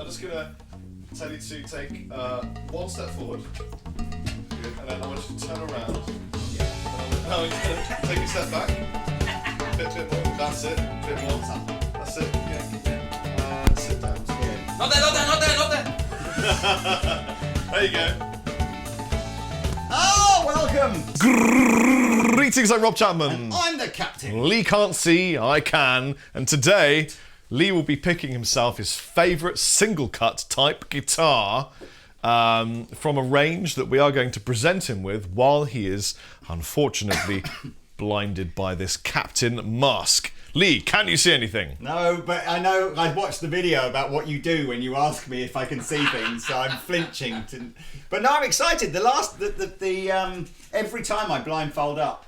just going to tell you to take one step forward. Good. And then I want you to turn around. Yeah. Now you're going to take a step back. Bit more. That's it. Bit more. That's it. Yeah. And sit down. Yeah. Not there. There you go. Oh, welcome! Greetings, I'm Rob Chapman. I'm the captain. Lee can't see, I can. And today, Lee will be picking himself his favourite single cut type guitar from a range that we are going to present him with while he is unfortunately blinded by this captain mask. Lee, can you see anything? No, but I know I watched the video about what you do when you ask me if I can see things, so I'm flinching. But no, I'm excited. Every time I blindfold up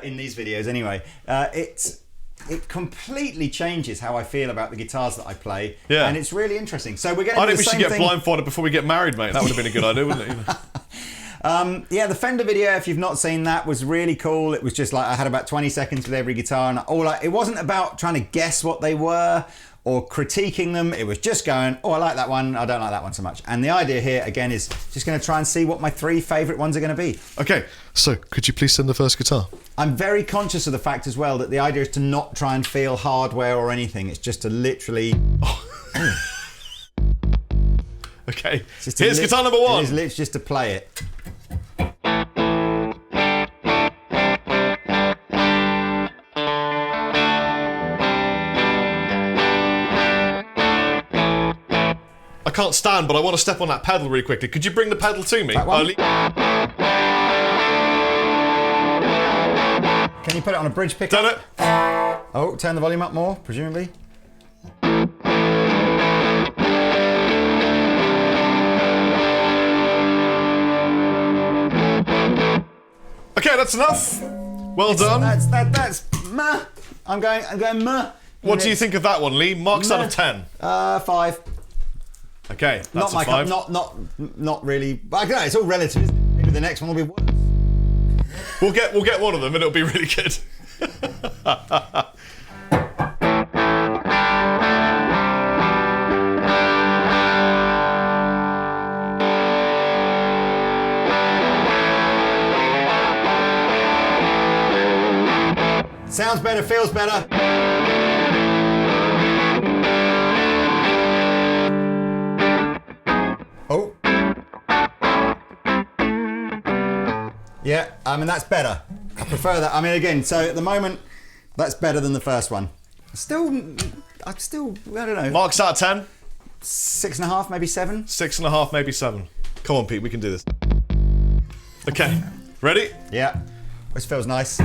in these videos, anyway, it completely changes how I feel about the guitars that I play. Yeah. And it's really interesting. So we're going to I do think the we should same get thing. blindfolded before we get married, mate. That would have been a good idea, wouldn't it? You know? Yeah, the Fender video, if you've not seen that, was really cool. It was just like I had about 20 seconds with every guitar, and it wasn't about trying to guess what they were or critiquing them. It was just going, oh, I like that one, I don't like that one so much. And the idea here, again, is just going to try and see what my 3 favourite ones are going to be. Okay, so could you please send the first guitar? I'm very conscious of the fact as well that the idea is to not try and feel hardware or anything. It's just to literally... Okay, here's guitar number 1. It's literally just to play it. I can't stand, but I want to step on that pedal really quickly. Could you bring the pedal to me? That one? Can you put it on a bridge pickup? Done it. Oh, turn the volume up more, presumably. Okay, that's enough. Well done. That's meh. I'm going meh. What do you think of that one, Lee? Marks out of 10. 5. Okay, that's Not a my 5. not really. But I don't know, it's all relative, isn't it? Maybe the next one will be worse. We'll get one of them and it'll be really good. Sounds better, feels better. Oh. Yeah, I mean, that's better. I prefer that. I mean, again, so at the moment, that's better than the first one. I don't know. Marks out of 10. 6.5, maybe 7. 6.5, maybe 7. Come on, Pete, we can do this. Okay, ready? Yeah, this feels nice.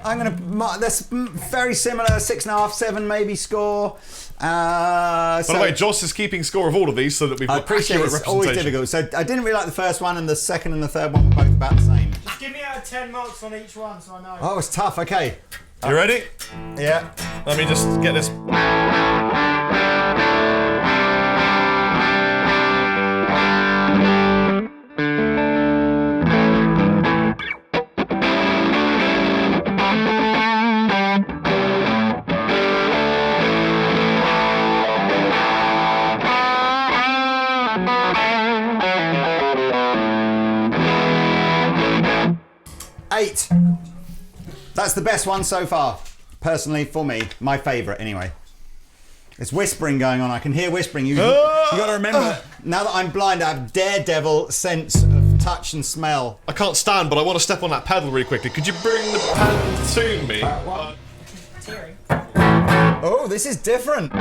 I'm going to mark this very similar, 6.5, 7 maybe score. By the way, Joss is keeping score of all of these so that we've got accurate it's always representation. difficult. So I didn't really like the first one, and the second and the third one were both about the same. Just give me out of 10 marks on each one so I know. Oh, it's tough. Okay. You ready? Yeah. Let me just get this. Eight. That's the best one so far. Personally, for me, my favourite anyway. There's whispering going on. I can hear whispering. You got to remember, now that I'm blind, I have daredevil sense of touch and smell. I can't stand, but I want to step on that pedal really quickly. Could you bring the pedal to me? Tearing. Oh, this is different.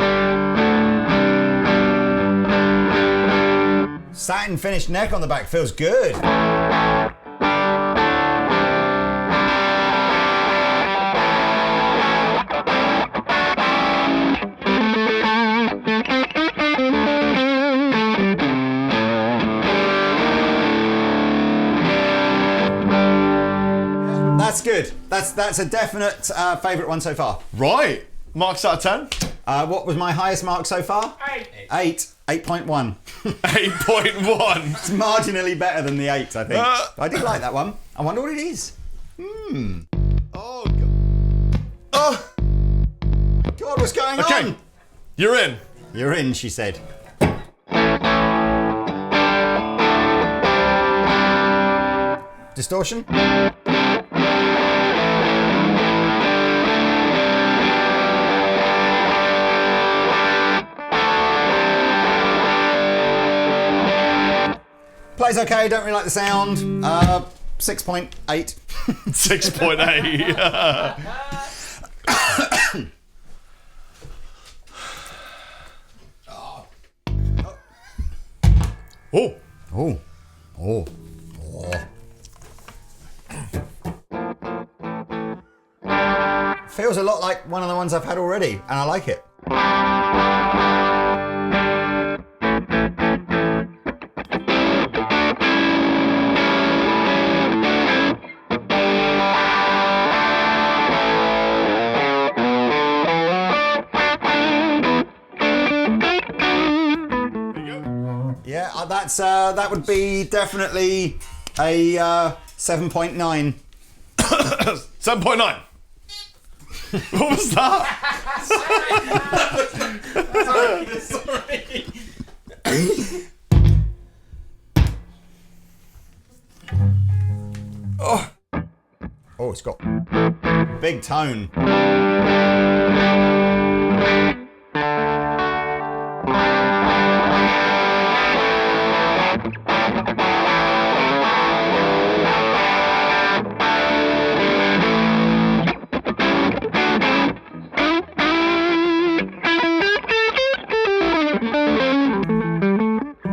Satin finished neck on the back feels good. That's good. That's a definite favourite one so far. Right. Marks out of 10? What was my highest mark so far? 8. 8.1. 8.1. It's marginally better than the 8, I think. I did like that one. I wonder what it is. Oh, God. Oh. God, what's going Okay. on? You're in. You're in, she said. Distortion. Plays okay, don't really like the sound. 6.8. 6.8. Oh. Oh. Oh. Feels a lot like one of the ones I've had already, and I like it. Yeah, that would be definitely a 7.9. 7.9. What was that? Sorry. Oh, it's got big tone.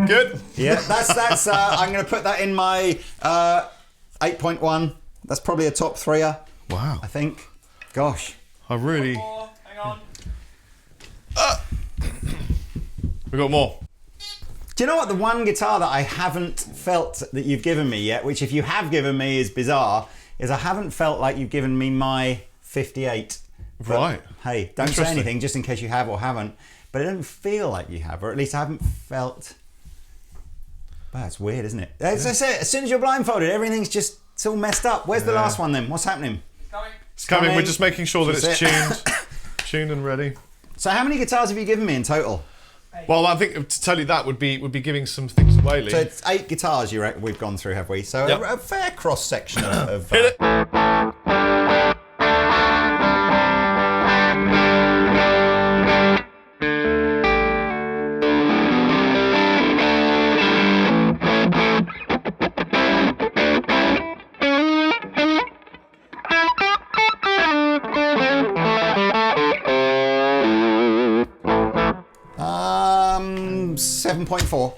Good. Yeah, that's. I'm going to put that in my 8.1. That's probably a top threer. Wow. I think. Gosh. I really. Hang on. We got more. Do you know what? The one guitar that I haven't felt that you've given me yet, which if you have given me is bizarre, is I haven't felt like you've given me my 58. But, Right. hey, don't say Interesting. anything just in case you have or haven't. But it doesn't feel like you have, or at least I haven't felt. Wow, it's weird, isn't it? As I said, as soon as you're blindfolded, everything's just it's all messed up. Where's the last one then? What's happening? Coming. It's coming. Coming. We're just making sure that it's That's tuned and ready. So how many guitars have you given me in total? Well, I think to tell you that would be giving some things away, Lee. So it's 8 guitars we've gone through, have we? So Yep. a fair cross section of. Hit it. Um, 7.4.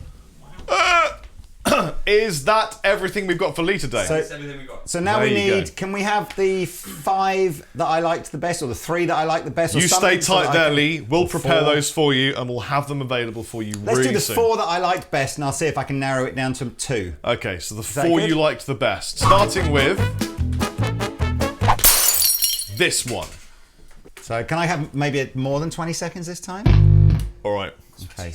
Is that everything we've got for Lee today? So, Everything we got. so now There we you need. go. Can we have the 5 that I liked the best, or the 3 that I liked the best? Or You stay something so that tight I there, can- Lee. We'll or prepare 4. those for you, and we'll have them available for you Let's really do the soon. 4 that I liked best, and I'll see if I can narrow it down to 2. Okay, so the that 4 good? you liked the best. Starting with this one. So can I have maybe more than 20 seconds this time? All right. Okay.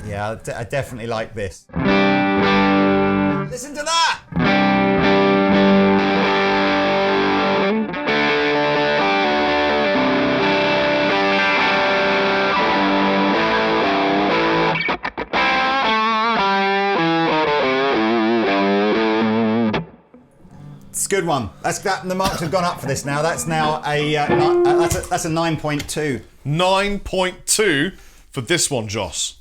Yeah, I definitely like this. Listen to that! It's a good one. The marks have gone up for this now. That's now that's a 9.2. 9.2 for this one, Joss.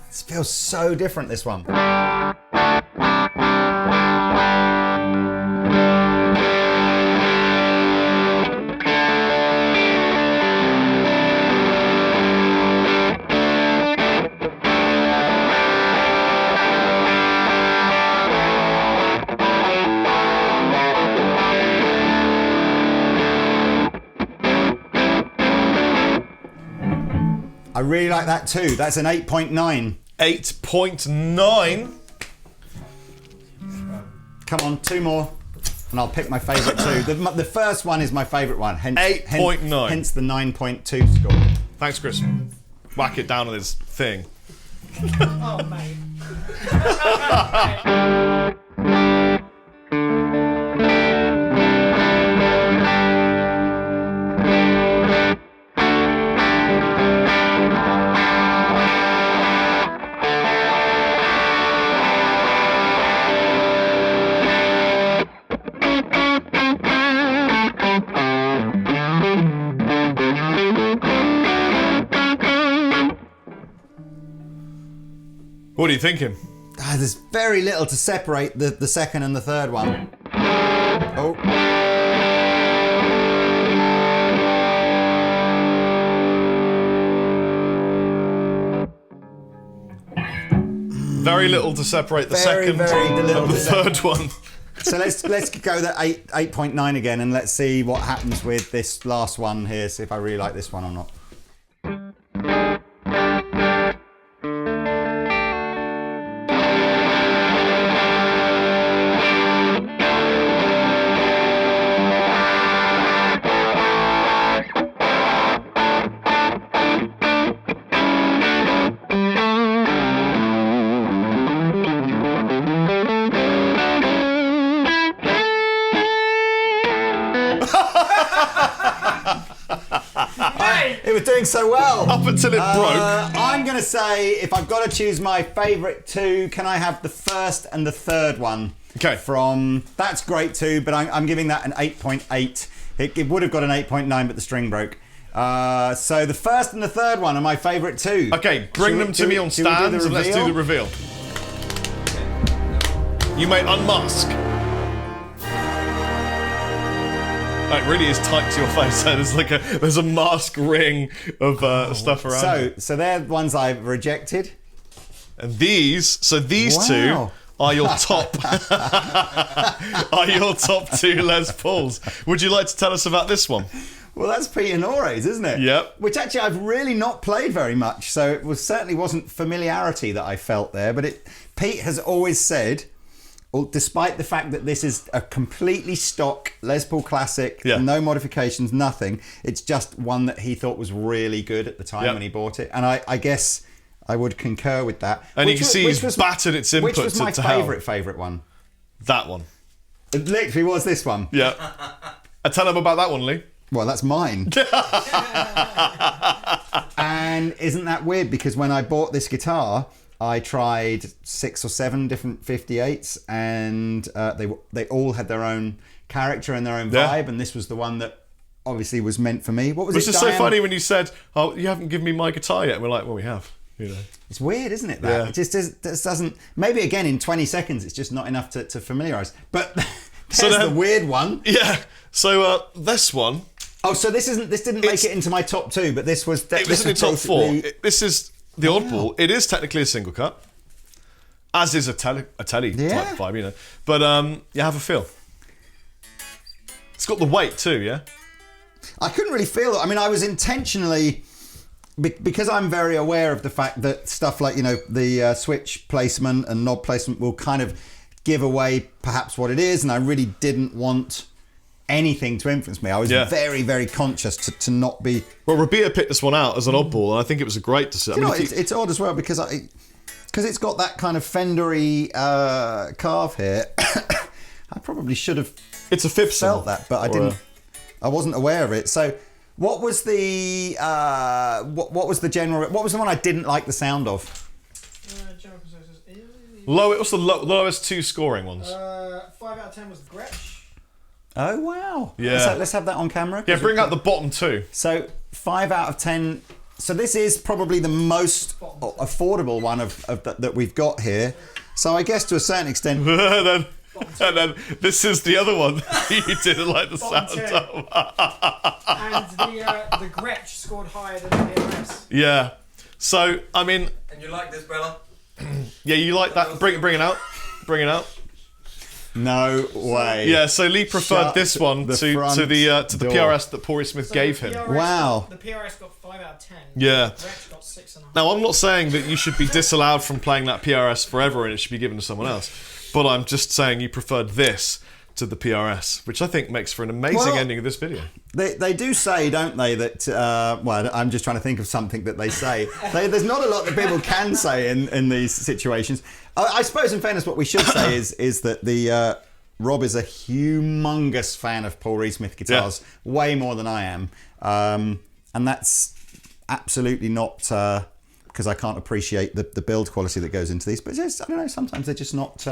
This feels so different, this one. I really like that too. That's an 8.9. 8.9. Come on, 2 more. And I'll pick my favourite too. The first one is my favourite one. Hence, 8.9. Hence the 9.2 score. Thanks, Chris. Whack it down on his thing. Oh, mate. What are you thinking? There's very little to separate the second and the third one. Oh. Very little to separate the Very, second very little and the to separate. third one. So let's go that 8.9 again, and let's see what happens with this last one here. See if I really like this one or not. It was doing so well. Up until it broke. I'm going to say, if I've got to choose my favourite two, can I have the first and the third one? Okay. From That's Great Too, but I'm giving that an 8.8. It would have got an 8.9, but the string broke. So the first and the third one are my favourite two. Okay, bring them to me on stands and let's do the reveal. You may unmask. It really is tight to your face. So there's a mask ring of stuff around. So they're the ones I've rejected. And these two are your top two Les Pauls. Would you like to tell us about this one? Well, that's Pete Honore's, isn't it? Yep. Which actually I've really not played very much, so it certainly wasn't familiarity that I felt there. But Pete has always said, well, despite the fact that this is a completely stock Les Paul classic, no modifications, nothing, it's just one that he thought was really good at the time when he bought it. And I guess I would concur with that. And you can see he's battered its input to hell. Which was my favourite one? That one. It literally was this one. Yeah. Tell him about that one, Lee. Well, that's mine. And isn't that weird? Because when I bought this guitar, I tried 6 or 7 different 58s, and they all had their own character and their own vibe, and this was the one that obviously was meant for me. What was it? Which is so funny when you said, "Oh, you haven't given me my guitar yet." And we're like, "Well, we have." You know. It's weird, isn't it? That it just doesn't. Maybe again in 20 seconds, it's just not enough to familiarise. But there's the weird one. Yeah. So this one. Oh, so this didn't make it into my top 2, but this was. It was in the top 4. This is the oddball. It is technically a single cut, as is a telly type vibe, you know. But you have a feel. It's got the weight too, yeah. I couldn't really feel it. I mean, I was intentionally, because I'm very aware of the fact that stuff like, you know, the switch placement and knob placement will kind of give away perhaps what it is, and I really didn't want anything to influence me. I was very, very conscious to not be. Well, Rabia picked this one out as an oddball, and I think it was a great decision. It's odd as well because it's got that kind of Fendery carve here. I probably should have. It's a fifth felt that, but I didn't. I wasn't aware of it. So, what was the what was the general? What was the one I didn't like the sound of? What's the lowest 2 scoring ones? 5 out of 10 was the Gretsch. Oh wow! Yeah, let's have that on camera. Yeah, bring out the bottom 2. So 5 out of 10. So this is probably the most affordable one of that we've got here. So I guess to a certain extent. and then this is the other one you didn't like the sound of. And the Gretsch scored higher than the BMS. Yeah. So I mean. And you like this, Bella? Yeah, you like that? Bring it out. Bring it out. No way. Yeah, so Lee preferred Shut this one the to front the door. PRS that Paulie Smith So gave the him. PRS Wow. The PRS got 5 out of 10. Yeah. Gretsch got 6.5. Now, I'm not saying that you should be disallowed from playing that PRS forever and it should be given to someone else, but I'm just saying you preferred this to the PRS, which I think makes for an amazing ending of this video. They do say, don't they, that, well, I'm just trying to think of something that they say. There's not a lot that people can say in these situations. I suppose, in fairness, what we should say is that the Rob is a humongous fan of Paul Reed Smith guitars, way more than I am. And that's absolutely not because I can't appreciate the build quality that goes into these. But just, I don't know, sometimes they're just not...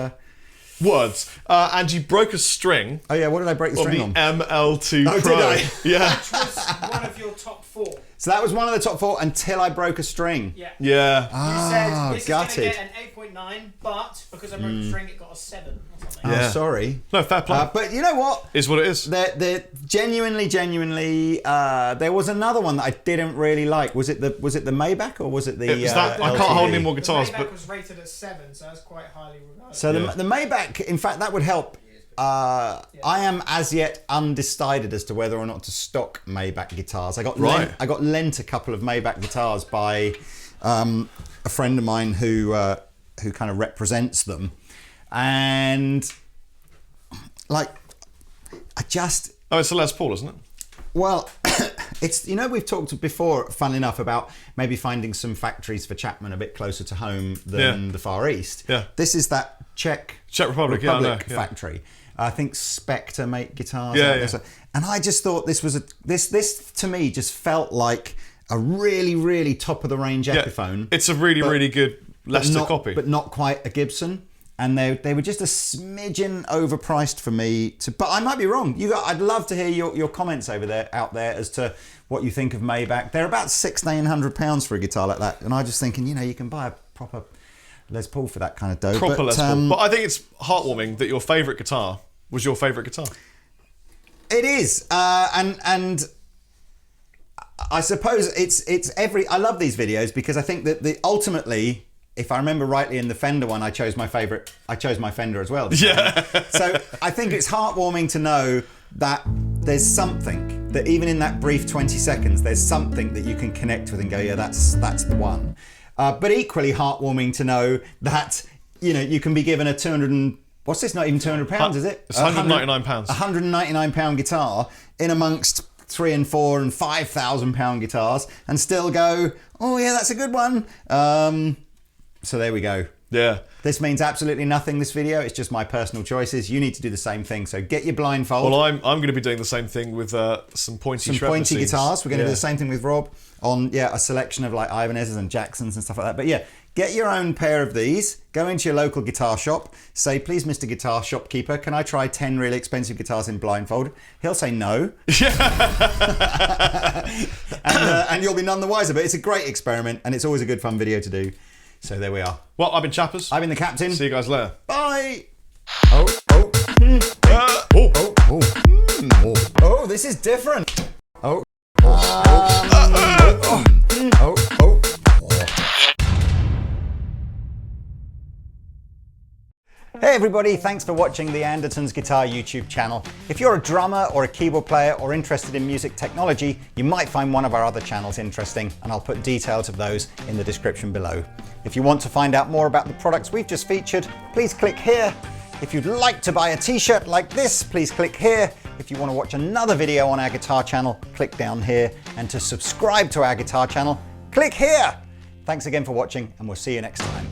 Words. And you broke a string. Oh yeah, what did I break the string on? ML2 Oh, Pro. did I? Yeah. Which was one of your top 4. So that was one of the top 4 until I broke a string. Yeah. Yeah. You said this gutted. is going to get an 8.9, but because I broke the string, it got a 7 or something. Yeah. Oh, sorry. No, fair play. But you know what? Is what it is. They're genuinely. There was another one that I didn't really like. Was it the Maybach or was it the? It was that, I can't LTD? hold any more The guitars, Maybach but was rated at 7, so that's quite highly regarded. So the Maybach, in fact, that would help. I am as yet undecided as to whether or not to stock Maybach guitars. I got lent a couple of Maybach guitars by a friend of mine who kind of represents them, and like I just it's a Les Paul, isn't it? well. It's, we've talked before, funnily enough, about maybe finding some factories for Chapman a bit closer to home than the Far East. Yeah. This is that Czech Republic factory. I think Spectre make guitars. Yeah. And I just thought this was this to me just felt like a really, really top of the range Epiphone. It's a really good Leicester copy. But not quite a Gibson. And they were just a smidgen overpriced for me. But I might be wrong. I'd love to hear your comments out there as to what you think of Maybach. They're about £1,600 for a guitar like that. And I'm just thinking, you can buy a proper Les Paul for that kind of dough. Proper Les Paul. But I think it's heartwarming that your favourite guitar was your favourite guitar. It is, and I suppose it's I love these videos because I think that ultimately. If I remember rightly, in the Fender one, I chose my Fender as well. Yeah. So I think it's heartwarming to know that there's something that even in that brief 20 seconds, there's something that you can connect with and go, yeah, that's the one. But equally heartwarming to know that you can be given a 200 and what's this? Not even £200, is it? It's £199. £199 guitar in amongst £3,000 and £4,000 and £5,000 guitars, and still go, oh yeah, that's a good one. So there we go. Yeah. This means absolutely nothing, this video. It's just my personal choices. You need to do the same thing. So get your blindfold. Well, I'm going to be doing the same thing with some pointy guitars. We're going to do the same thing with Rob on a selection of like Ibanez's and Jacksons and stuff like that. But yeah, get your own pair of these. Go into your local guitar shop. Say, please, Mr. Guitar Shopkeeper, can I try 10 really expensive guitars in blindfold? He'll say no. and you'll be none the wiser. But it's a great experiment and it's always a good fun video to do. So there we are. Well, I've been Chappers. I've been the Captain. See you guys later. Bye. This is different. Hey everybody, thanks for watching the Andertons Guitar YouTube channel. If you're a drummer or a keyboard player or interested in music technology, you might find one of our other channels interesting, and I'll put details of those in the description below. If you want to find out more about the products we've just featured, please click here. If you'd like to buy a t-shirt like this, please click here. If you want to watch another video on our guitar channel, click down here. And to subscribe to our guitar channel, click here. Thanks again for watching, and we'll see you next time.